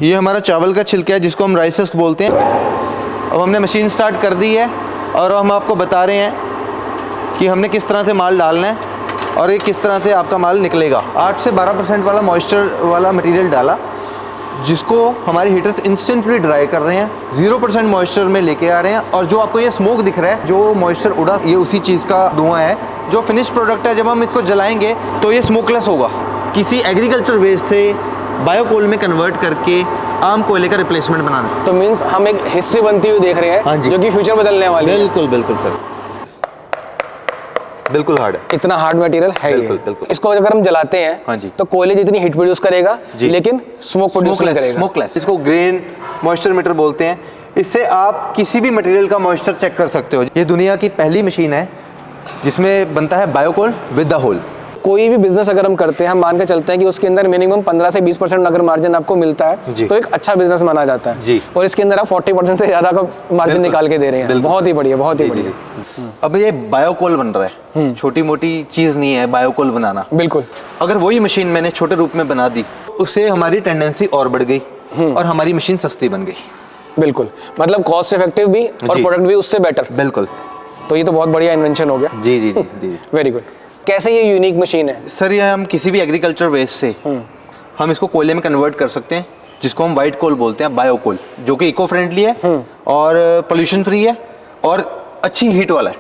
ये हमारा चावल का छिलका है जिसको हम राइस हस्क बोलते हैं। अब हमने मशीन स्टार्ट कर दी है और हम आपको बता रहे हैं कि हमने किस तरह से माल डालना है और ये किस तरह से आपका माल निकलेगा। 8 से 12% वाला मॉइस्चर वाला मटेरियल डाला जिसको हमारे हीटर्स इंस्टेंटली ड्राई कर रहे हैं, 0% मॉइस्चर में लेके आ रहे हैं। और जो आपको ये स्मोक दिख रहा है, जो मॉइस्चर उड़ा, ये उसी चीज़ का धुआं है। जो फिनिश प्रोडक्ट है, जब हम इसको जलाएंगे तो ये स्मोकलेस होगा। किसी एग्रीकल्चर वेस्ट से बायोकोल में कन्वर्ट करके आम कोयले का रिप्लेसमेंट बनाना। तो मीन्स हम एक हिस्ट्री बनती हुई देख रहे हैं। हाँ जी। जो कि फ्यूचर बदलने वाली है। बिल्कुल बिल्कुल सर, बिल्कुल हार्ड है, इतना हार्ड मटेरियल है। बिल्कुल, ये बिल्कुल। इसको अगर हम जलाते हैं, हाँ जी, तो कोयले जितनी हीट प्रोड्यूस करेगा लेकिन स्मोक प्रोड्यूस नहीं करेगा। स्मोकलेस। इसको ग्रेन मॉइस्चर मीटर बोलते हैं। इससे आप किसी भी मटेरियल का मॉइस्चर चेक कर सकते हो। ये दुनिया की पहली मशीन है जिसमें बनता है बायोकोल विद द होल। कोई भी बिजनेस अगर हम करते हैं, हम मान के चलते हैं कि उसके अंदर मिनिमम 15 से 20% अगर मार्जिन आपको मिलता है तो एक अच्छा बिजनेस माना जाता है जी। और इसके अंदर आप 40% से ज्यादा का मार्जिन निकाल के दे रहे हैं। बहुत ही बढ़िया, बहुत ही बढ़िया। अब ये बायोकोल बन रहा है, छोटी मोटी चीज नहीं है बायोकोल बनाना। बिल्कुल। अगर वही मशीन मैंने छोटे रूप में बना दी, उससे हमारी टेंडेंसी और बढ़ गई और हमारी मशीन सस्ती बन गई। बिल्कुल, मतलब कॉस्ट इफेक्टिव भी और प्रोडक्ट भी उससे बेटर। बिल्कुल। तो ये तो बहुत बढ़िया इन्वेंशन हो गया। जी जी जी जी। Very good. कैसे ये यूनिक मशीन है? सर ये हम किसी भी एग्रीकल्चर वेस्ट से हम इसको कोयले में कन्वर्ट कर सकते हैं, जिसको हम वाइट कोल बोलते हैं, बायोकोल, जो कि इको फ्रेंडली है और पोल्यूशन फ्री है और अच्छी हीट वाला है।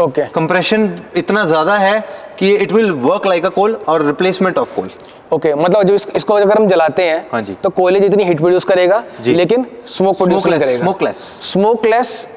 ओके। कंप्रेशन इतना ज़्यादा है कि it will work like a coal और रिप्लेसमेंट ऑफ कोल। ओके, मतलब जो इसको अगर हम जलाते हैं, हाँ जी, तो कोयले जितनी हीट प्रोड्यूस करेगा लेकिन स्मोक प्रोड्यूस नहीं करेगा। स्मोकलेस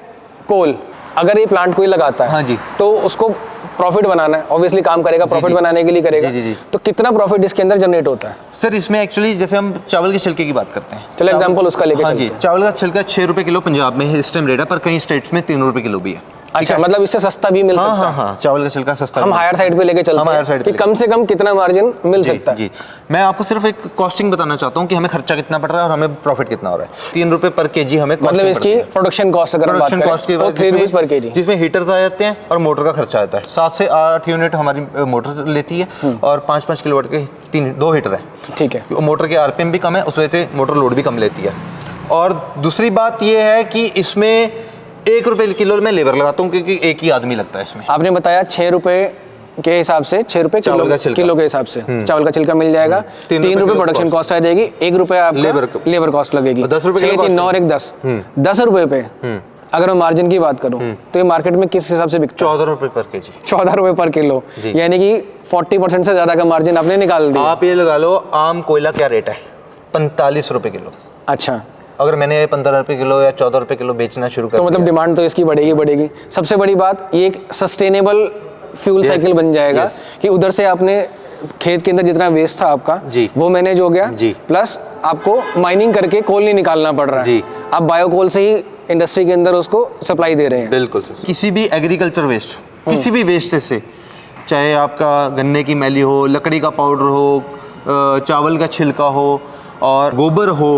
कोल अगर ये प्लांट कोई लगाता है, हाँ जी, तो उसको प्रॉफिट बनाना है, ऑब्वियसली काम करेगा, प्रॉफिट बनाने के लिए करेगा। जी। तो कितना प्रॉफिट इसके अंदर जनरेट होता है? सर इसमें एक्चुअली जैसे हम चावल के छिलके की बात करते हैं, चलो एग्जांपल उसका लेके चलते हैं। चावल का छिलका 6 रुपए किलो पंजाब में इस टाइम रेट है, पर कई स्टेट्स में 3 रुपए किलो भी है। अच्छा, मतलब इससे सस्ता भी मिल सकता है। हाँ, चावल का छिलका सस्ता। हम हायर साइड पे लेके चलते हैं कि कम से कम कितना मार्जिन मिल सकता है। जी, मैं आपको सिर्फ एक कॉस्टिंग बताना चाहता हूँ कि हमें खर्चा कितना पड़ रहा है और हमें प्रॉफिट कितना हो रहा है। 3 रुपए पर केजी हमें, मतलब इसकी प्रोडक्शन कॉस्ट अगर बात करें तो 3 रुपीस पर केजी, जिसमें हीटर्स आ जाते हैं और मोटर का खर्चा आता है। 7 से 8 यूनिट हमारी मोटर लेती है और 5-5 किलोवाट के 2 हीटर है। ठीक है। मोटर के आरपीएम भी कम है, उस वजह से मोटर लोड भी कम लेती है। और दूसरी बात यह है कि इसमें 1 रुपए किलो में लेबर लगाता हूँ, क्योंकि एक ही आदमी लगता है इसमें। आपने बताया 6 रुपए के हिसाब से, 6 रुपए किलो के हिसाब से चावल का छिलका मिल जाएगा। 3 रुपए प्रोडक्शन कॉस्ट आ जाएगी, 1 रुपए आपका लेबर कॉस्ट लगेगी। 10 रुपए 9 और 1 10 10 रुपए पे अगर मैं मार्जिन की बात करूं तो ये मार्केट में किस हिसाब से बिकता है? 14 रुपए पर केजी। 14 रुपए पर किलो, यानी कि 40% से ज्यादा का मार्जिन आपने निकाल दिया। आप ये लगा लो, आम कोयला क्या रेट है? 45 रुपए किलो। अच्छा, अगर मैंने 15 रुपए किलो या 14 रुपए किलो बेचना शुरू कर तो मतलब डिमांड तो इसकी बढ़ेगी। सबसे बड़ी बात, ये एक सस्टेनेबल फ्यूल साइकिल बन जाएगा कि उधर से आपने खेत के अंदर जितना वेस्ट था आपका वो मैनेज हो गया, प्लस आपको माइनिंग करके कोल नहीं निकालना पड़ रहा है। आप बायोकोल से ही इंडस्ट्री के अंदर उसको सप्लाई दे रहे हैं। बिल्कुल सर। किसी भी एग्रीकल्चर वेस्ट, किसी भी वेस्ट से, चाहे आपका गन्ने की मैली हो, लकड़ी का पाउडर हो, चावल का छिलका हो और गोबर हो,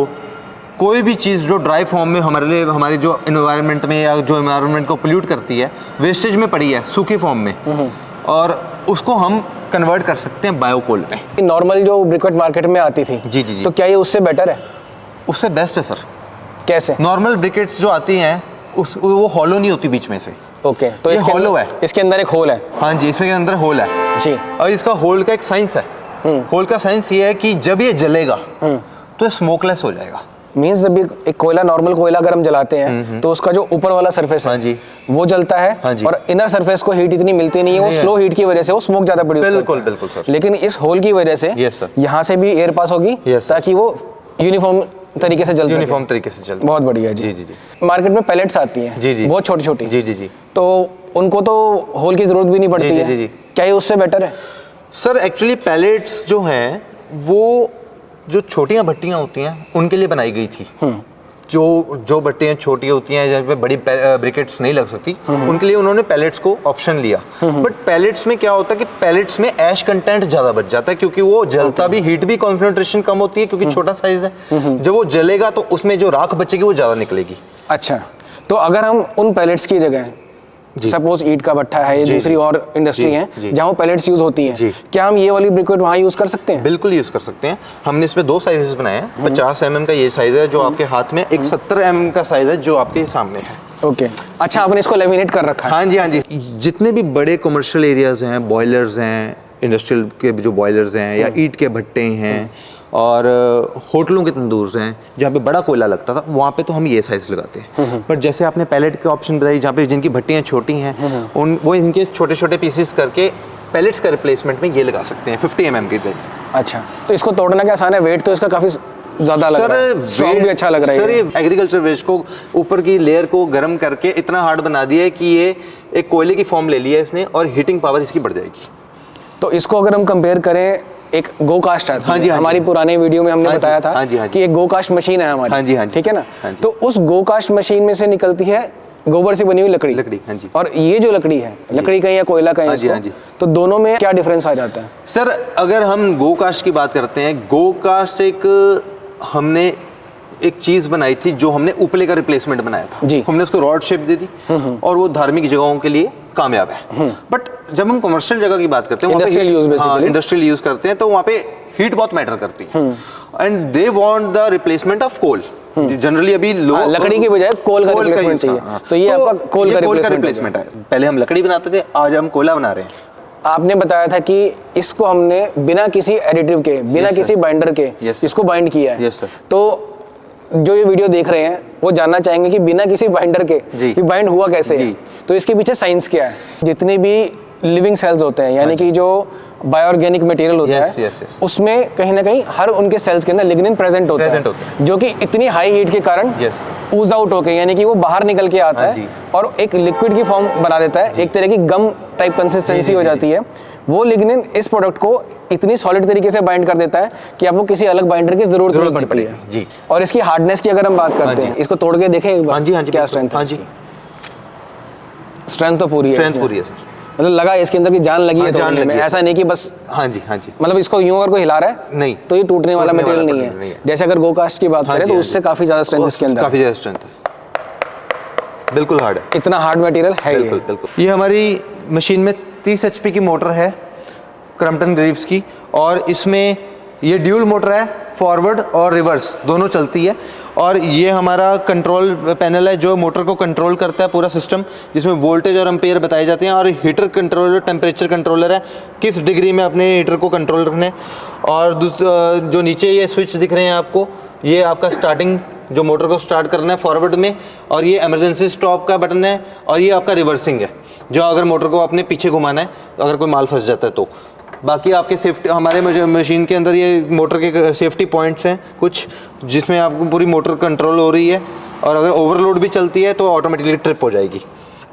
कोई भी चीज़ जो ड्राई फॉर्म में हमारे जो इन्वायरमेंट में या जो इन्वायरमेंट को पोल्यूट करती है, वेस्टेज में पड़ी है सूखी फॉर्म में, और उसको हम कन्वर्ट कर सकते हैं बायोकोल में। नॉर्मल जो ब्रिकेट मार्केट में आती थी, जी, तो क्या ये उससे बेटर है? उससे बेस्ट है सर। कैसे? नॉर्मल ब्रिकेट्स जो आती हैं वो हॉलो नहीं होती बीच में से। ओके, तो ये हॉलो है, इसके अंदर एक होल है। हाँ जी, इसके अंदर होल है जी। और इसका होल का एक साइंस है। होल का साइंस ये है कि जब ये जलेगा तो स्मोकलेस हो जाएगा। मीन्स जब एक कोयला, नॉर्मल कोयला अगर हम जलाते हैं तो उसका जो ऊपर वाला सरफेस है वो जलता है और इनर सरफेस को हीट इतनी मिलती नहीं है, वो स्लो हीट की वजह से वो स्मोक ज्यादा प्रोड्यूस करता है। बिल्कुल सर। लेकिन इस होल की वजह से यहाँ से भी एयर पास होगी ताकि वो यूनिफॉर्म तरीके से जल बहुत बढ़िया जी। मार्केट में पैलेट्स आती हैं बहुत छोटी छोटी, जी, तो उनको तो होल की जरूरत भी नहीं पड़ती है। क्या ये उससे बेटर है? सर एक्चुअली पैलेट्स जो हैं वो जो छोटियां भट्टियां होती हैं उनके लिए बनाई गई थी। जो भट्टियां छोटी होती हैं, जहाँ पे बड़ी ब्रिकेट्स नहीं लग सकती, उनके लिए उन्होंने पैलेट्स को ऑप्शन लिया। बट पैलेट्स में क्या होता है कि पैलेट्स में ऐश कंटेंट ज़्यादा बच जाता है, क्योंकि वो जलता भी, हीट भी कॉन्सेंट्रेशन कम होती है क्योंकि छोटा साइज है। जब वो जलेगा तो उसमें जो राख बचेगी वो ज़्यादा निकलेगी। अच्छा, तो अगर हम उन पैलेट्स की जगह सपोज ईंट का भट्ठा है, ये दूसरी और इंडस्ट्री है जहाँ वो पैलेट्स यूज होती हैं, क्या हम ये वाली ब्रिकेट वहाँ यूज कर सकते हैं? बिल्कुल यूज कर सकते हैं। हमने इसमें 2 साइजेस बनाए हैं। 50 mm का ये साइज है जो आपके हाथ में, एक 70 mm का साइज है जो आपके सामने है। ओके अच्छा, आपने इसको लेमिनेट कर रखा है? हाँ जी, हाँ जी। जितने भी बड़े कमर्शियल एरियाज हैं, बॉयलर्स हैं, इंडस्ट्रियल के जो बॉयलर्स हैं या ईंट के भट्टे हैं और होटलों के तंदूर हैं जहाँ पे बड़ा कोयला लगता था, वहाँ पे तो हम ये साइज़ लगाते हैं। पर जैसे आपने पैलेट के ऑप्शन बताई, जहाँ पे जिनकी भट्टियाँ छोटी हैं वो इनके छोटे छोटे पीसेस करके पैलेट्स का रिप्लेसमेंट में ये लगा सकते हैं 50 mm की पे। अच्छा, तो इसको तोड़ना क्या आसान है? वेट तो इसका काफ़ी ज़्यादा लग रहा है, स्ट्रॉन्ग भी अच्छा लग रहा है। सर ये एग्रीकल्चर वेस्ट को ऊपर की लेयर को गर्म करके इतना हार्ड बना दिया है कि ये एक कोयले की फॉर्म ले ली है इसने, और हीटिंग पावर इसकी बढ़ जाएगी। तो इसको अगर हम कंपेयर करें, एक गो कास्ट आती है, हमारी पुराने वीडियो में हमने बताया था कि एक गो कास्ट मशीन है हमारी, ठीक है ना? तो उस गो कास्ट मशीन में से निकलती है गोबर से बनी हुई लकड़ी, और ये जो लकड़ी है, लकड़ी का या कोयला का है, तो दोनों में क्या डिफरेंस आ जाता है? सर अगर हम गो कास्ट की बात करते हैं, गो कास्ट हमने एक चीज बनाई थी जो हमने उपले का रिप्लेसमेंट बनाया था जी। हमने उसको रॉड शेप दे दी और वो धार्मिक जगहों के लिए कामयाब है। बट जब हम कमर्शियल जगह की बात करते हैं, इंडस्ट्रियल यूज करते हैं, तो वहाँ पे हीट बहुत मैटर करती है and they want the replacement of coal. Generally अभी लोग लकड़ी के बजाय कोल का रिप्लेसमेंट चाहिए, तो ये आपका कोल का रिप्लेसमेंट है। पहले हम लकड़ी बनाते थे, आज हम कोयला बना रहे हैं। आपने बताया था कि इसको हमने बिना किसी एडिटिव के, बिना किसी बाइंडर के इसको बाइंड किया है। तो जो ये वीडियो देख रहे हैं वो जानना चाहेंगे कि बिना किसी बाइंडर के ये बाइंड हुआ कैसे है, तो इसके पीछे साइंस क्या है। जितने भी लिविंग सेल्स होते हैं, यानी कि जो बायोऑर्गेनिक मटेरियल होता है, उसमें कहीं ना कहीं हर उनके सेल्स के अंदर लिग्निन प्रेजेंट होता है, जो कि इतनी हाई हीट के कारण ऊज आउट होके, यानी कि वो बाहर निकल के आता है और एक लिक्विड की फॉर्म बना देता है, एक तरह की गम टाइप कंसिस्टेंसी हो जाती है। वो लिग्निन इस प्रोडक्ट को इतनी सॉलिड तरीके से बाइंड कर देता है कि आपको किसी अलग बाइंडर की जरूरत नहीं पड़ती है जी। और इसकी हार्डनेस की अगर हम बात करते हैं, इसको तोड़ के देखें एक बार, क्या स्ट्रेंथ है? स्ट्रेंथ तो पूरी है, मतलब लगा इसके अंदर की जान लगी है तोड़ने में, ऐसा नहीं कि बस मतलब इसको यूं अगर कोई हिला रहा है नहीं तो ये टूटने वाला मटेरियल नहीं है। जैसे अगर गो कास्ट की बात करें तो उससे काफी ज्यादा स्ट्रेंथ इसके अंदर, काफी ज्यादा स्ट्रेंथ है, बिल्कुल हार्ड है, इतना हार्ड मटेरियल है। ये हमारी मशीन में 30 HP की मोटर है क्रम्पटन ग्रीव्स की, और इसमें ये ड्यूल मोटर है, फॉरवर्ड और रिवर्स दोनों चलती है। और ये हमारा कंट्रोल पैनल है जो मोटर को कंट्रोल करता है पूरा सिस्टम, जिसमें वोल्टेज और एम्पेयर बताए जाते हैं, और हीटर कंट्रोलर, टेम्परेचर कंट्रोलर है, किस डिग्री में अपने हीटर को कंट्रोल रखना है। और जो नीचे ये स्विच दिख रहे हैं आपको, ये आपका स्टार्टिंग, जो मोटर को स्टार्ट करना है फॉरवर्ड में, और ये इमरजेंसी स्टॉप का बटन है, और ये आपका रिवर्सिंग है, जो अगर मोटर को अपने पीछे घुमाना है अगर कोई माल फंस जाता है तो। बाकी आपके सेफ्टी, हमारे मशीन के अंदर ये मोटर के सेफ्टी पॉइंट्स हैं कुछ, जिसमें आपको पूरी मोटर कंट्रोल हो रही है, और अगर ओवरलोड भी चलती है तो ऑटोमेटिकली ट्रिप हो जाएगी।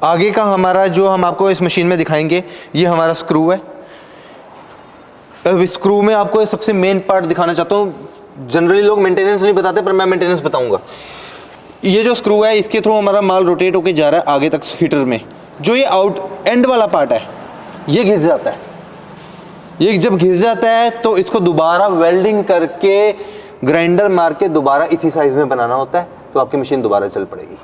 आगे का हमारा जो हम आपको इस मशीन में दिखाएंगे, ये हमारा स्क्रू है। अब स्क्रू में आपको सबसे मेन पार्ट दिखाना चाहता हूँ। जनरली लोग मेंटेनेंस नहीं बताते, पर मैं मेंटेनेंस बताऊँगा। ये जो स्क्रू है, इसके थ्रू हमारा माल रोटेट होकर जा रहा है आगे तक हीटर में। जो ये आउट एंड वाला पार्ट है, ये घिस जाता है। ये जब घिस जाता है तो इसको दोबारा वेल्डिंग करके ग्राइंडर मार के दोबारा इसी साइज में बनाना होता है, तो आपकी मशीन दोबारा चल पड़ेगी,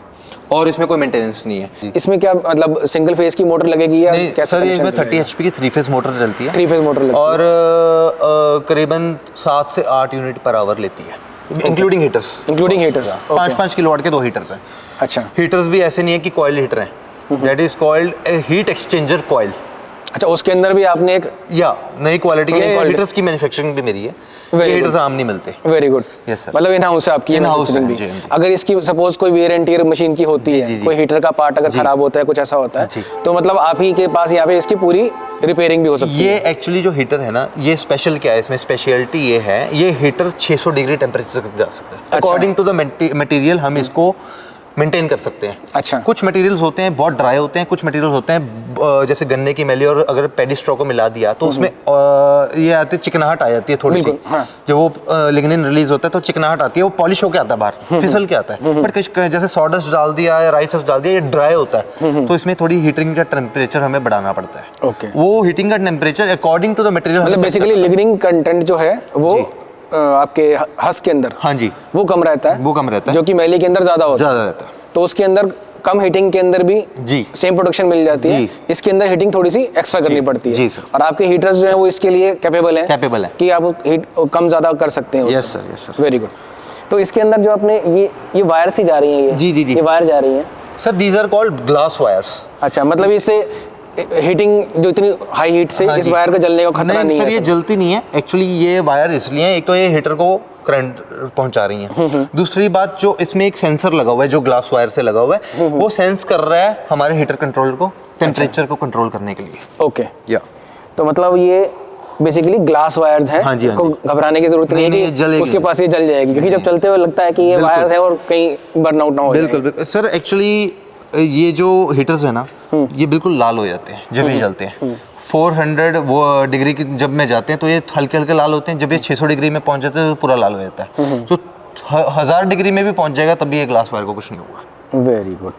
और इसमें कोई मेंटेनेंस नहीं है। इसमें क्या मतलब सिंगल फेज की मोटर लगेगी या नहीं? सर इसमें 30 HP की 3 फेज मोटर चलती है, 3 फेज मोटर, और करीबन 7 से 8 यूनिट पर आवर लेती है, इंक्लूडिंग हीटर्स। 5-5 किलोवाट के 2 हीटर्स हैं। अच्छा, हीटर्स भी ऐसे नहीं है कि कॉइल हीटर हैं, that is called heat exchanger coil. अच्छा, उसके अंदर भी आपने एक नई क्वालिटी के हीटर्स की मैन्युफैक्चरिंग भी मेरी है। हीटर्स आम नहीं मिलते। Very good, yes sir. मतलब इन हाउस है आपकी मैन्युफैक्चरिंग भी। अगर इसकी सपोज कोई वेयर एंड टियर मशीन की होती है, कोई हीटर का पार्ट अगर खराब होता है, कुछ ऐसा होता है, तो मतलब आप ही के पास यहाँ पे इसकी पूरी रिपेयरिंग भी हो सकती है। ये एक्चुअली जो हीटर है ना, ये स्पेशल क्या है, इसमें स्पेशलिटी ये है, ये हीटर 600 डिग्री टेम्परेचर तक जा सकता है। अकॉर्डिंग टू द मटेरियल हम इसको मेंटेन कर सकते हैं। अच्छा, कुछ मटेरियल्स होते हैं बहुत ड्राई होते हैं, कुछ मटेरियल होते हैं जैसे गन्ने की मैली, और अगर पैडी स्ट्रॉ को मिला दिया तो उसमें ये आती चिकनाहट आ जाती है थोड़ी सी। जब वो लिग्निन रिलीज होता है तो चिकनाहट आती है, वो पॉलिश होकर आता है बाहर, फिसल के आता है। बट जैसे सॉडस्ट डाल दिया या राइस डाल दिया, ये ड्राई होता है, तो इसमें थोड़ी हीटिंग का टेम्परेचर हमें बढ़ाना पड़ता है। ओके, वो हीटिंग का temperature according to the material, मतलब बेसिकली लिग्निन कंटेंट जो है वो आपके हस्क के अंदर, हाँ जी, वो कम रहता है, वो कम रहता है, जो कि मैली के अंदर ज्यादा होता है, ज्यादा रहता है। तो उसके अंदर कम हीटिंग के अंदर भी जी सेम प्रोडक्शन मिल जाती है, इसके अंदर हीटिंग थोड़ी सी एक्स्ट्रा करनी पड़ती है जी सर। और आपके हीटर्स जो है वो इसके लिए कैपेबल है कि आप हीट कम ज़्यादा कर सकते हैं। Yes sir, yes sir. Very good. तो इसके अंदर जो आपने ये वायर सी जा रही है, ये वायर जा रही है sir, these are called glass wires. अच्छा, मतलब इससे हीटिंग जो इतनी हाई हीट से इस वायर का जलने का खतरा नहीं है? सर, ये जलती नहीं है एक्चुअली। ये वायर इसलिए है, एक तो ये हीटर को करंट पहुंचा रही है, दूसरी बात जो इसमें एक सेंसर लगा हुआ है जो ग्लास वायर से लगा हुआ है, वो सेंस कर रहा है हमारे हीटर कंट्रोलर को, टेम्परेचर को कंट्रोल करने के लिए। ओके, या तो मतलब ये बेसिकली ग्लास वायर्स हैं। हाँ जी, को घबराने की जरूरत नहीं है कि उसके पास ये जल जाएगी, क्योंकि जब चलते हुए लगता है कि ये वायर्स है और कहीं बर्नआउट ना हो जाए। बिल्कुल सर, एक्चुअली ये जो हीटर्स है ना, ये बिल्कुल लाल हो जाते हैं जब ये जलते हैं। 400 वो डिग्री की जब में जाते हैं तो ये हल्के हल्के लाल होते हैं, जब ये 600 डिग्री में पहुंच जाते हैं तो पूरा लाल हो जाता है। तो 1000 डिग्री में भी पहुंच जाएगा तब भी ये ग्लास वायर को कुछ नहीं होगा। Very good.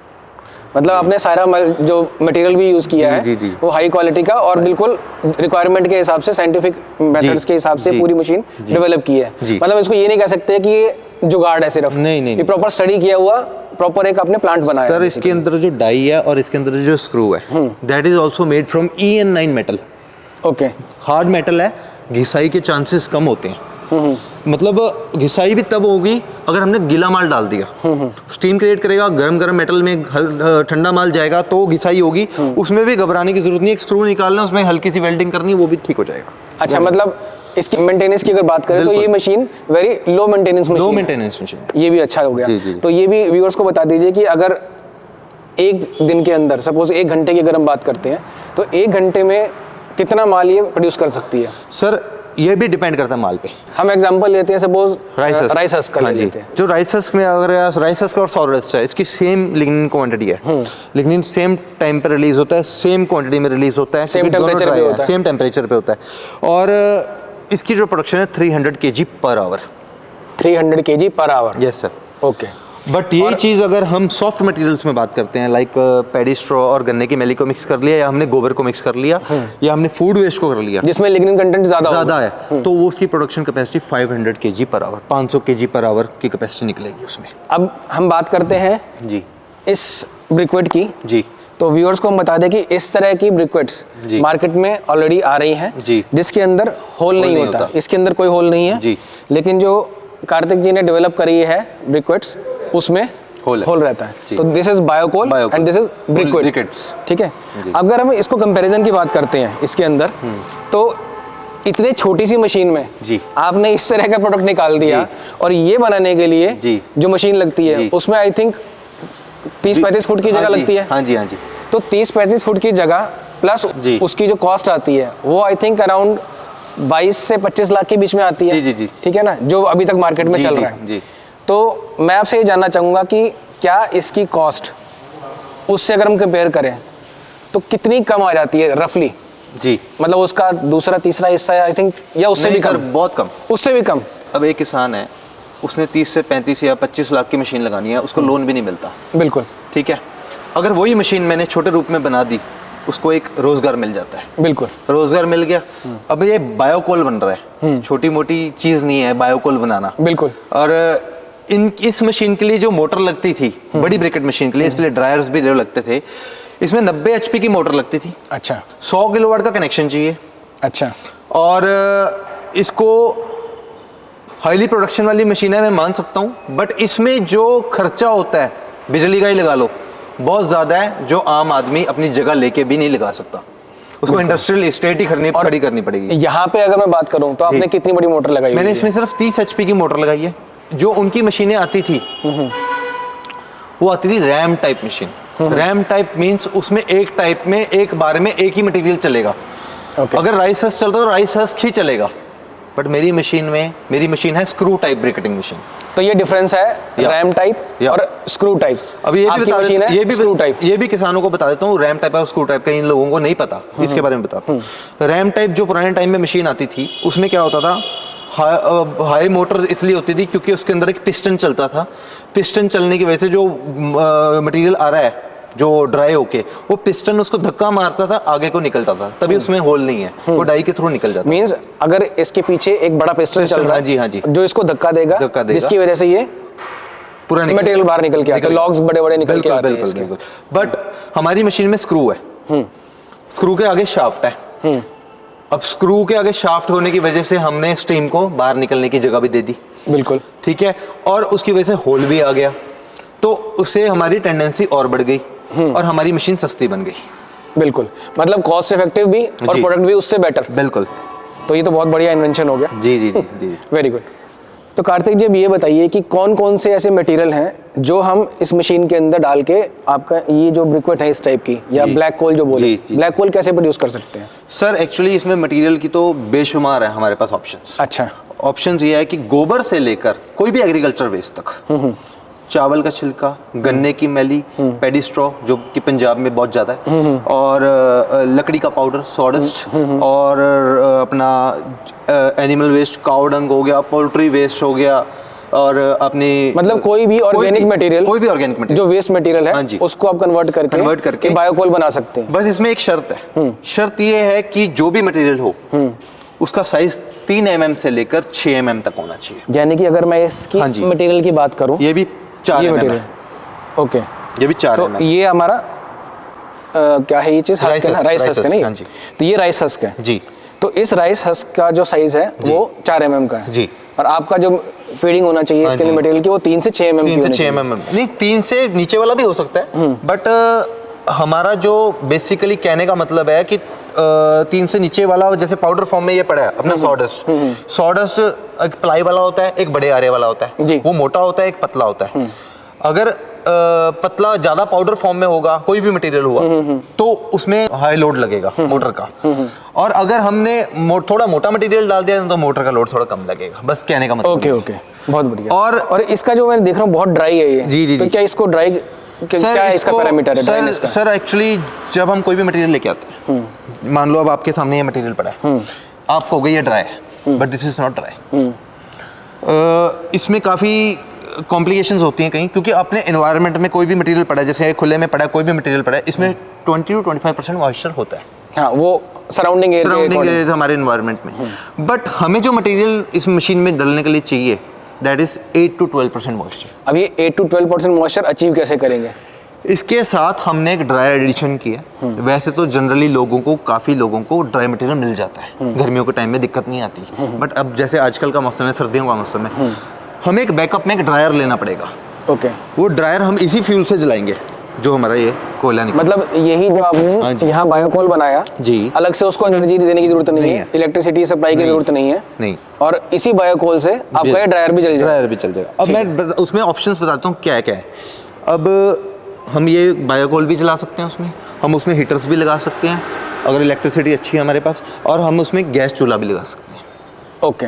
मतलब आपने सारा जो मटेरियल भी यूज़ किया है वो हाई क्वालिटी का और बिल्कुल रिक्वायरमेंट के हिसाब से, साइंटिफिक मेथड्स के हिसाब से पूरी मशीन डेवलप की है। मतलब इसको ये नहीं कह सकते कि ये जुगाड़ है सिर्फ, नहीं, ये प्रॉपर स्टडी किया हुआ, प्रॉपर एक आपने प्लांट बनाया सर। इसके अंदर जो डाई है और इसके अंदर जो स्क्रू है, that is also made from EN9 metal. Okay, hard metal है, घिसाई के चांसेस कम होते हैं। मतलब घिसाई भी तब होगी अगर हमने गीला माल डाल दिया, स्टीम क्रिएट करेगा, गरम गरम मेटल में ठंडा माल जाएगा तो घिसाई होगी। उसमें भी घबराने की जरूरत नहीं है, एक स्क्रू निकालना, उसमें हल्की सी वेल्डिंग करनी, वो भी ठीक हो जाएगा। अच्छा, मतलब इसकी मेंटेनेंस की अगर बात करें तो ये machine very low maintenance machine, ये भी अच्छा हो गया। तो ये भी व्यूअर्स को बता दीजिए कि अगर एक दिन के अंदर, सपोज 1 घंटे की अगर हम बात करते हैं, तो 1 घंटे में कितना माल ये प्रोड्यूस कर सकती है? सर, ये भी डिपेंड करता है माल पे। हम एग्जांपल लेते हैं, सपोज राइस हस्क का लेते हैं। जो राइस हस्क में अगर राइस हस्क और सॉलिड है, इसकी सेम लिग्निन क्वांटिटी है, लिग्निन सेम टाइम पे रिलीज होता है, सेम क्वांटिटी में रिलीज होता है, सेम टेम्परेचर पे होता है, सेम टेम्परेचर पे होता है। और इसकी जो प्रोडक्शन है 300 kg per hour. 300 kg per hour? Yes sir. Okay. But ये चीज़ अगर हम सॉफ्ट मटेरियल्स में बात करते हैं, लाइक पैडी स्ट्रॉ और गन्ने की मैली को मिक्स कर लिया, या हमने गोबर को मिक्स कर लिया, या हमने फूड वेस्ट को कर लिया जिसमें लिग्निन कंटेंट ज़्यादा है, तो वो उसकी production capacity 500 kg per hour, 500 kg per hour की कैपेसिटी निकलेगी उसमें। अब हम बात करते हैं जी इस ब्रिक्वेट की। जी। तो व्यूअर्स को हम बता दें कि इस तरह की ब्रिक्वेट्स मार्केट में ऑलरेडी आ रही हैं, जिसके अंदर होल नहीं होता। इसके अंदर कोई होल नहीं है, लेकिन जो कार्तिक जी ने डेवलप करी है ब्रिक्वेट्स, उसमें होल रहता है। तो this is biocoal and this is briquettes. ठीक है। अगर हम इसको कंपैरिजन की बात करते हैं इसके अंदर, तो इतने छोटी सी मशीन में आपने इस तरह का प्रोडक्ट निकाल दिया, और ये बनाने के लिए जो मशीन लगती है उसमें आई थिंक 30-35 फुट की जगह लगती है। हाँ जी, हाँ जी। तो 30-35 फुट की जगह प्लस उसकी जो कॉस्ट आती है वो आई थिंक अराउंड 22 से 25 लाख के बीच में आती है। जी। ठीक है ना, जो अभी तक मार्केट में चल रहा है। तो मैं आपसे ये जानना चाहूँगा कि क्या इसकी कॉस्ट उससे अगर हम कंपेयर करें तो कितनी कम आ जाती है रफली? जी, मतलब उसका दूसरा तीसरा हिस्सा आई थिंक, या उससे भी कम? बहुत कम, उससे भी कम। अब एक किसान है, उसने 30 से 35 या 25 लाख की मशीन लगानी है, उसको लोन भी नहीं मिलता। बिल्कुल ठीक है। अगर वही मशीन मैंने छोटे रूप में बना दी, उसको एक रोजगार मिल जाता है। बिल्कुल, रोजगार मिल गया। अब ये बायोकोल बन रहा है, छोटी मोटी चीज नहीं है बायोकोल बनाना। बिल्कुल। और इस मशीन के लिए जो मोटर लगती थी, बड़ी ब्रिकेट मशीन के लिए, इसके लिए ड्रायर्स भी जो लगते थे, इसमें 90 HP की मोटर लगती थी। अच्छा। 100 किलोवाट का कनेक्शन चाहिए। अच्छा। और इसको हाईली प्रोडक्शन वाली मशीन है, मैं मान सकता हूँ, बट इसमें जो खर्चा होता है, बिजली का ही लगा लो, बहुत ज़्यादा है, जो आम आदमी अपनी जगह लेके भी नहीं लगा सकता। उसको इंडस्ट्रियल एस्टेट ही खड़ी करनी पड़ेगी। यहाँ पे अगर मैं बात करूँ तो आपने कितनी बड़ी मोटर लगाई? मैंने इसमें सिर्फ 30 HP की मोटर लगाई है। जो उनकी मशीनें आती थी वो आती थी RAM type machine. RAM type means उसमें एक टाइप में एक बार में एक ही मटेरियल चलेगा। अगर राइस हस्क चलता तो राइस हस्क ही चलेगा, बट मेरी मशीन है स्क्रू टाइप ब्रिकेटिंग मशीन। तो ये डिफरेंस है रैम टाइप और स्क्रू टाइप। अब ये भी बता ये भी किसानों को बता देता हूँ, रैम टाइप और स्क्रू टाइप का इन लोगों को नहीं पता, इसके बारे में बताता हूँ। रैम टाइप जो पुराने टाइम में मशीन आती थी, उसमें क्या होता था, हाई मोटर इसलिए होती थी क्योंकि उसके अंदर एक पिस्टन चलता था। पिस्टन चलने की वजह से जो मटेरियल आ रहा है, जो ड्राई होके, वो पिस्टन उसको धक्का मारता था, आगे को निकलता था, तभी उसमें होल नहीं है, वो डाई के थ्रू निकल जाता। मींस अगर इसके पीछे एक बड़ा पिस्टन चल रहा है, हाँ जी, जो इसको धक्का देगा, जिसकी वजह से ये पूरा मटेरियल बाहर निकल के आता है, लॉग्स बड़े बड़े निकल के आते हैं इसके। बट हमारी मशीन में स्क्रू है, स्क्रू के आगे शाफ्ट है। अब स्क्रू के आगे शाफ्ट होने की वजह से हमने स्टीम को बाहर निकलने की जगह भी दे दी, बिल्कुल ठीक है, और उसकी वजह से होल भी आ गया, तो उससे हमारी टेंडेंसी और बढ़ गई और हमारी मशीन सस्ती बन गई। बिल्कुल, मतलब कॉस्ट इफेक्टिव भी और प्रोडक्ट भी उससे बेटर। बिल्कुल, तो ये तो बहुत बढ़िया इन्वेंशन हो गया। जी जी जी जी, वेरी गुड। तो कार्तिक जी अब ये बताइए कि कौन कौन से ऐसे मटेरियल हैं जो हम इस मशीन के अंदर डाल के आपका ये जो ब्रिक्वेट है इस टाइप की या ब्लैक कोल जो बोले, ब्लैक कोल कैसे प्रोड्यूस कर सकते हैं? सर एक्चुअली इसमें मटेरियल की तो बेशुमार है हमारे पास ऑप्शंस। अच्छा, ऑप्शंस ये है कि गोबर से लेकर कोई भी एग्रीकल्चर वेस्ट तक, चावल का छिलका, गन्ने की मैली, पैडी स्ट्रॉ जो कि पंजाब में बहुत ज़्यादा है, और लकड़ी का पाउडर सॉडस्ट, और अपना एनिमल वेस्ट, काउ डंग हो गया, पोल्ट्री वेस्ट हो गया, और अपनी मतलब कोई भी ऑर्गेनिक मटेरियल, कोई भी ऑर्गेनिक मटेरियल जो वेस्ट मटेरियल है उसको आप कन्वर्ट करके बायोकोल बना सकते हैं। बस इसमें एक शर्त है, शर्त ये है कि जो भी मटेरियल हो उसका साइज 3 mm से लेकर 6 mm तक होना चाहिए। यानी कि अगर मैं इसकी मटेरियल की बात करूं, ये भी 4 mm है। ओके, ये भी 4 तो mm। ये हमारा क्या है ये चीज? हस्क है ना, राइस हस्क है नहीं? तो ये राइस हस्क है जी। तो इस राइस हस्क का जो साइज है वो 4 mm का है जी, और आपका जो फीडिंग होना चाहिए इसके लिए मटेरियल की वो 3 से 6 mm की होनी चाहिए। 6 mm नहीं, 3 से नीचे वाला भी हो सकता है, बट हमारा जो बेसिकली कहने का मतलब है कि 3 से नीचे वाला, जैसे पाउडर फॉर्म में ये पड़ा है अपना सॉडस्ट, सॉडस्ट एक प्लाई वाला होता है, एक बड़े आरे वाला होता है, वो मोटा होता है, एक पतला होता है। अगर पतला ज्यादा पाउडर फॉर्म में होगा, कोई भी मटेरियल हुआ, तो उसमें हाई लोड लगेगा मोटर का, और अगर हमने थोड़ा मोटा मटेरियल डाल दिया तो मोटर का लोड थोड़ा कम लगेगा, बस कहने का मतलब। ओके ओके, बहुत बढ़िया। और इसका जो मैं देख रहा हूँ बहुत ड्राई है ये। जी जी, तो क्या इसको ड्राई, क्या है इसका पैरामीटर है ड्राइनेस का? सर एक्चुअली जब हम कोई भी मटेरियल लेके आते हैं, मान लो अब आपके सामने ये मटेरियल पड़ा है, आप कहोगे ये ड्राई है, but this is not dry. इसमें काफ़ी कॉम्प्लिकेशंस होती हैं कहीं, क्योंकि अपने एनवायरनमेंट में कोई भी मटेरियल पड़ा है, जैसे खुले में पड़ा है, कोई भी मटेरियल पड़ा है, इसमें 20 to 25% मॉइस्चर होता है। हाँ, वो सराउंडिंग एरिया हमारे एनवायरनमेंट में। बट हमें जो मटेरियल इस मशीन में डालने के लिए चाहिए, दैट इज 8 to 12% मॉइस्चर। अब ये 8 to 12% मॉइस्चर अचीव कैसे करेंगे? इसके साथ हमने एक ड्राई एडिशन किया। वैसे तो जनरली लोगों को, काफ़ी लोगों को ड्राई मटेरियल मिल जाता है, गर्मियों के टाइम में दिक्कत नहीं आती, बट अब जैसे आजकल का मौसम है, सर्दियों का मौसम है, हमें एक बैकअप में एक ड्रायर लेना पड़ेगा। ओके, वो ड्रायर हम इसी फ्यूल से जलाएंगे जो हमारा ये कोयला निकला। मतलब यही जो आपने यहाँ बायोकोल बनाया जी, अलग से उसको एनर्जी देने की जरूरत नहीं है, इलेक्ट्रिसिटी सप्लाई की जरूरत नहीं है, नहीं, और इसी बायोकोल से आपका ये ड्रायर भी चल जाएगा। ड्रायर भी चल जाएगा। अब मैं उसमें ऑप्शंस बताता हूँ क्या क्या है। अब हम ये बायोकोल भी जला सकते हैं, हम उसमें हीटर्स भी लगा सकते हैं अगर इलेक्ट्रिसिटी अच्छी है हमारे पास, और हम उसमें गैस चूल्हा भी लगा सकते हैं। ओके,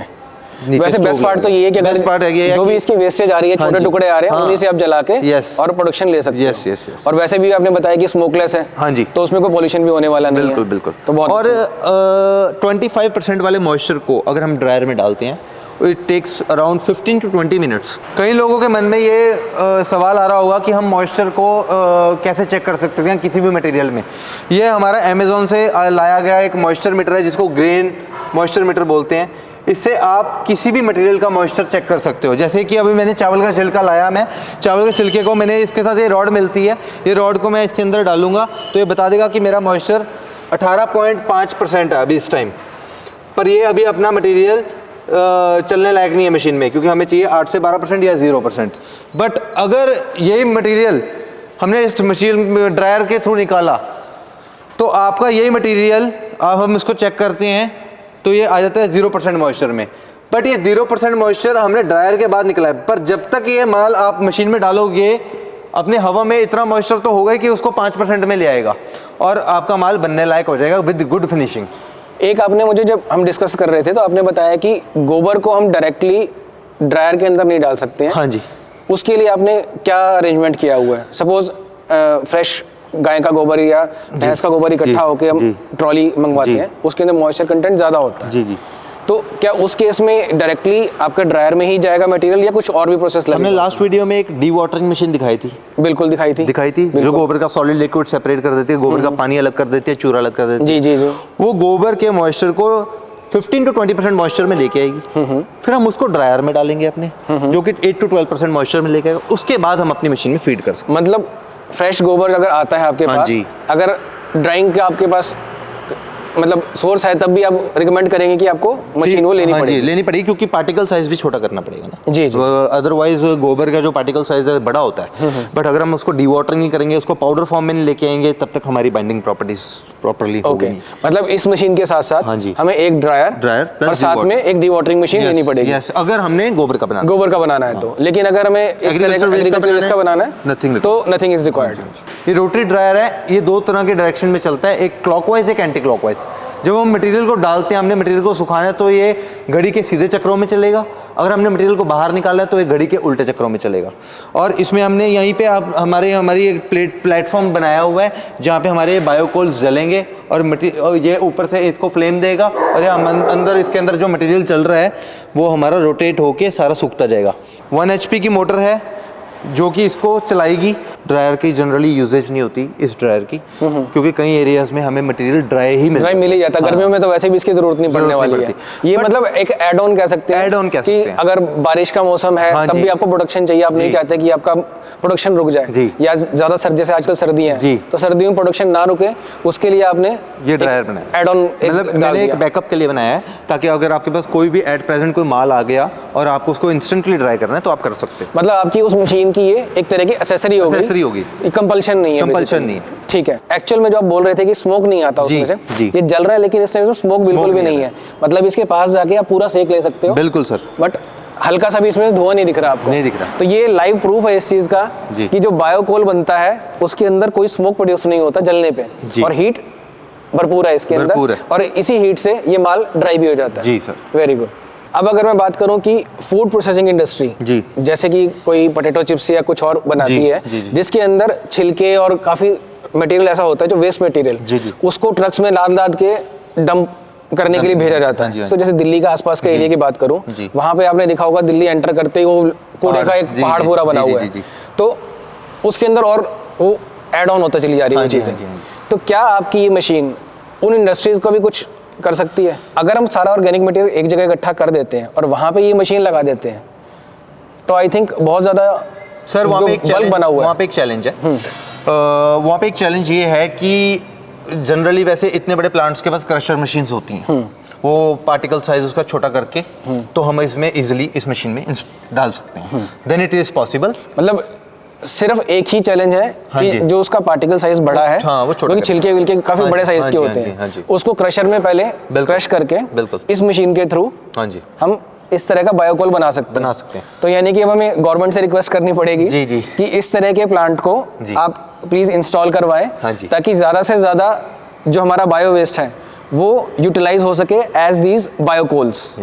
वैसे बेस्ट पार्ट तो ये है कि अगर पार्ट है जो भी इसकी वेस्टेज आ रही है, छोटे टुकड़े आ रहे हैं, उन्हीं से आप जला के और प्रोडक्शन ले सकते हैं। यस। और वैसे भी आपने बताया कि स्मोकलेस है, हाँ जी, तो उसमें कोई पॉल्यूशन भी होने वाला नहीं है। बिल्कुल बिल्कुल। तो बहुत और 25% वाले मॉइस्चर को अगर हम ड्रायर में डालते हैं, it takes around 15 to 20 minutes. कई लोगों के मन में ये सवाल आ रहा होगा कि हम मॉइस्चर को कैसे चेक कर सकते हैं किसी भी मटेरियल में। ये हमारा अमेज़ॉन से लाया गया एक मॉइस्चर मीटर है, जिसको ग्रेन मॉइस्चर मीटर बोलते हैं। इससे आप किसी भी मटेरियल का मॉइस्चर चेक कर सकते हो। जैसे कि अभी मैंने चावल का छिलका लाया, मैं चावल के छिलके को मैंने इसके साथ ये रॉड मिलती है, ये रॉड को मैं इसके अंदर डालूंगा तो ये बता देगा कि मेरा मॉइस्चर 18.5% है अभी इस टाइम पर। ये अभी अपना मटेरियल चलने लायक नहीं है मशीन में, क्योंकि हमें चाहिए 8 से 12% या 0%। बट अगर यही मटेरियल हमने इस मशीन ड्रायर के थ्रू निकाला तो आपका यही मटेरियल हम इसको चेक करते हैं तो ये आ जाता है 0% मॉइस्चर में। बट ये 0% मॉइस्चर हमने ड्रायर के बाद निकला है, पर जब तक ये माल आप मशीन में डालोगे अपने हवा में इतना मॉइस्चर तो होगा कि उसको 5% में ले आएगा और आपका माल बनने लायक हो जाएगा विद गुड फिनिशिंग। एक आपने मुझे, जब हम डिस्कस कर रहे थे तो आपने बताया कि गोबर को हम डायरेक्टली ड्रायर के अंदर नहीं डाल सकते हैं। हाँ जी। उसके लिए आपने क्या अरेंजमेंट किया हुआ है? सपोज फ्रेश गाय का गोबर या भैंस का गोबर इकट्ठा होकर हम ट्रॉली मंगवाते हैं, उसके अंदर मॉइस्चर कंटेंट ज़्यादा होता है। जी। तो क्या उस केस में डायरेक्टली आपका ड्रायर में ही जाएगा मटेरियल या कुछ और भी प्रोसेस लगेगा? हमने लास्ट वीडियो में एक डी वाटरिंग मशीन दिखाई थी। बिल्कुल दिखाई थी जो गोबर का सॉलिड लिक्विड सेपरेट कर देती है, गोबर का पानी अलग कर देती है, चूरा अलग कर देती है। जी। वो गोबर के मॉइस्चर को 15 to 20% मॉइस्चर में लेके आएगी। फिर हम उसको ड्रायर में डालेंगे अपने, जो कि 8 to 12% मॉइस्चर में लेके आएगा। उसके बाद हम अपनी मशीन में फीड कर सकते हैं। मतलब फ्रेश गोबर अगर आता है आपके पास, अगर ड्राइंग का आपके पास मतलब सोर्स है, तब भी आप रिकमेंड करेंगे कि आपको मशीन वो लेनी पड़ेगी। लेनी पड़ेगी, क्योंकि पार्टिकल साइज भी छोटा करना पड़ेगा ना। जी। अदरवाइज गोबर का जो पार्टिकल साइज है बड़ा होता है, बट अगर हम उसको डीवाटरिंग नहीं करेंगे, उसको पाउडर फॉर्म में नहीं लेके आएंगे, तब तक हमारी बाइंडिंग प्रॉपर्टीज प्रॉपर्ली होगी नहीं। मतलब इस मशीन के साथ साथ हमें एक ड्रायर और साथ में एक डीवाटरिंग मशीन लेनी पड़ेगी। अगर हमने गोबर का बनाना है तो। लेकिन अगर हमें इस तरह का एग्रीकल्चर वेस्ट का बनाना है तो नथिंग इज रिक्वायर्ड। ये रोटरी ड्रायर है, ये दो तरह के डायरेक्शन में चलता है, एक क्लॉकवाइज एक एंटी क्लॉकवाइज। जब हम मटेरियल को डालते हैं, हमने मटेरियल को सुखाना है, तो ये घड़ी के सीधे चक्रों में चलेगा। अगर हमने मटेरियल को बाहर निकाला है तो ये घड़ी के उल्टे चक्रों में चलेगा। और इसमें हमने यहीं पे आप हमारी एक प्लेटफॉर्म बनाया हुआ है, जहाँ पे हमारे बायोकोल्स जलेंगे और ये ऊपर से इसको फ्लेम देगा, और ये अंदर इसके अंदर जो मटेरियल चल रहा है वो हमारा रोटेट होके सारा सूखता जाएगा। 1 HP की मोटर है जो कि इसको चलाएगी। ड्रायर की जनरली यूजेज नहीं होती इस ड्रायर की, क्योंकि कई एरियाज में हमें मटेरियल ड्राई मिल ही जाता है। गर्मियों में तो वैसे भी इसकी जरूरत नहीं पड़ने वाली है। ये मतलब एक एड ऑन कह सकते हैं कि अगर बारिश का मौसम है तब भी आपको प्रोडक्शन चाहिए, आप नहीं चाहते कि आपका प्रोडक्शन रुक जाए, या ज्यादा जैसे आजकल सर्दियां हैं तो सर्दियों में प्रोडक्शन ना रुके, उसके लिए आपने ये ड्रायर बनाया। एड ऑन मैंने एक बैकअप के लिए बनाया है, ताकि अगर आपके पास कोई भी एट प्रेजेंट कोई माल आ गया और आपको उसको इंस्टेंटली ड्राई करना है तो आप कर सकते हैं। मतलब आपकी उस मशीन की ये एक तरह की एक्सेसरी होगी, कंपल्शन नहीं है। ठीक है। एक्चुअल में जो आप बोल रहे थे कि स्मोक नहीं आता उसमें से, ये जल रहा है लेकिन इस टाइम में स्मोक बिल्कुल भी नहीं है। मतलब इसके पास जाके आप पूरा सेक ले सकते हो। बिल्कुल सर। बट हल्का सा भी इसमें धुआं नहीं दिख रहा आपको। नहीं दिख रहा। तो ये लाइव प्रूफ है इस चीज का कि जो बायोकोल बनता है उसके अंदर कोई स्मोक प्रोड्यूस नहीं होता जलने पे, और हीट भरपूर है इसके अंदर, और इसी हीट से ये माल ड्राई भी हो जाता है। जी सर। Very good. अब अगर मैं बात करूं कि फूड प्रोसेसिंग इंडस्ट्री, जैसे कि कोई पोटैटो चिप्स या कुछ और बनाती है, जिसके अंदर छिलके और काफी मटेरियल ऐसा होता है जो वेस्ट मटेरियल, उसको ट्रक्स में लाद के डंप करने के लिए भेजा जाता है। तो जैसे दिल्ली का आसपास का एरिया की बात करूं, वहां पे आपने देखा होगा दिल्ली एंटर करते ही वो कूड़े का एक पहाड़ पूरा बना हुआ है, तो उसके अंदर और वो एड ऑन होता चली जा रही है वो चीजें। तो क्या आपकी ये मशीन उन इंडस्ट्रीज को भी कुछ कर सकती है? अगर हम सारा ऑर्गेनिक मटेरियल एक जगह इकट्ठा कर देते हैं और वहां पे ये मशीन लगा देते हैं, तो आई थिंक बहुत ज्यादा सर वहाँ पे एक चैलेंज बना हुआ है। वहाँ पे एक चैलेंज है, वहाँ पे एक चैलेंज ये है कि जनरली वैसे इतने बड़े प्लांट्स के पास क्रशर मशीन्स होती हैं, वो पार्टिकल साइज उसका छोटा करके तो हम इसमें इजीली इस मशीन में डाल सकते हैं। Then it is possible. मतलब सिर्फ एक ही चैलेंज है कि जो उसका पार्टिकल साइज बड़ा है, वो छोटे, छिलके विलके काफी बड़े साइज के होते हैं, उसको क्रशर में पहले क्रश करके इस मशीन के थ्रू हम इस तरह का बायोकोल बना सकते हैं। तो यानी कि अब हमें गवर्नमेंट से रिक्वेस्ट करनी पड़ेगी कि इस तरह के प्लांट को आप प्लीज इंस्टॉल करवाएं, ताकि ज्यादा से ज्यादा जो हमारा बायो वेस्ट है वो यूटिलाइज हो सके एज दीज बायोकोल्स।